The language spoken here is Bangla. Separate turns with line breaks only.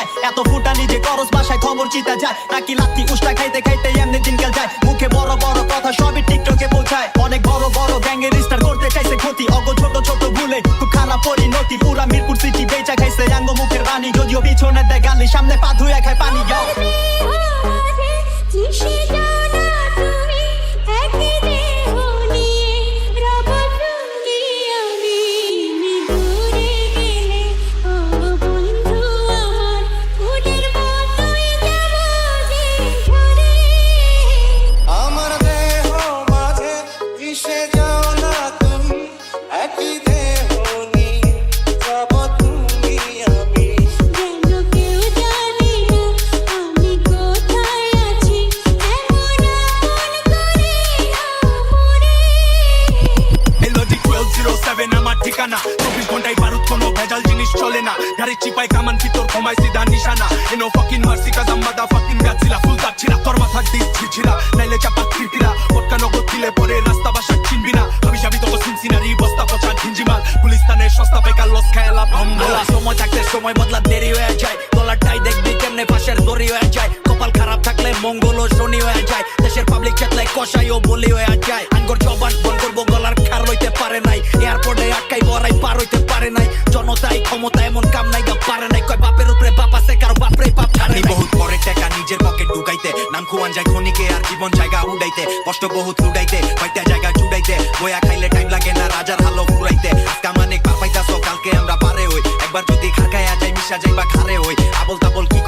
যায় এত ফুটানি যে করস বাসায় খবর চিতা যায় নাকি লাত্তি উষ্টা খাইতে খাইতে এমনি দিনকাল যায় মুখে বড় বড় কথা সবই টিকটকে পৌঁছায় অনেক বড় বড় গ্যাংয়ের স্টার করতে চাইছে ক্ষতি অগো ছোট ছোট ভুলে খুব খারাপ পরিণতি পুরা মিরপুর সিটি বেচা খাইছে আঙ্গ মুখের বাণী যদিও পিছনে দেয় গালি সামনে পা ধুয়ে খায় পানি যাও
ঠিকানা 24 ঘন্টায় বারুদ কোনো ভেজাল জিনিস চলে না গাড়ি চিপাই কামান ভিতর কমাই সিধা নিশানা এনো ফাকিং মার্সি কাজ আমাদা ফাকিং গাছিলা ফুল কাছিলা তোর মাথা ডিস ঝিঝিরা নাইলে চাপা খিরকিরা পটকা নগদ দিলে পরে রাস্তা বাসা চিনবি না আমি যাবি তো সিনসিনারি বস্তা পচা ঝিঞ্জিমাল পুলিশ তানে সস্তা বেকার লস খেলা ভম্বলা সময় থাকতে সময় বদলা দেরি হয়ে যায় ডলারটাই দেখবি কেমনে পাশের দড়ি হয়ে যায় কপাল খারাপ থাকলে মঙ্গল ও শনি হয়ে যায় দেশের পাবলিক চেতলে কষাই ও বলি হয়ে যায় আঙ্গর জবান বন করবো গলার খার লইতে পারে নাই এয়ারপোর্টে আটকাই বড়াই পার হইতে পারে নাই জনতাই ক্ষমতা এমন কাম নাই পারে নাই কয় বাপের উপরে বাপ আছে কারো বাপরে বাপ ছাড়ে বহুত পরে টাকা নিজের পকেট ঢুকাইতে নাম খুয়ান যায় খনিকে আর জীবন জায়গা উড়াইতে কষ্ট বহুত লুড়াইতে কয়টা জায়গা জুড়াইতে বয়া খাইলে টাইম লাগে না রাজার হালো ফুরাইতে আজকে মানে পার পাইতাছো কালকে আমরা পারে হই একবার যদি খারকায়া যাই মিশা যাইবা খারে হই আবল তাবল কি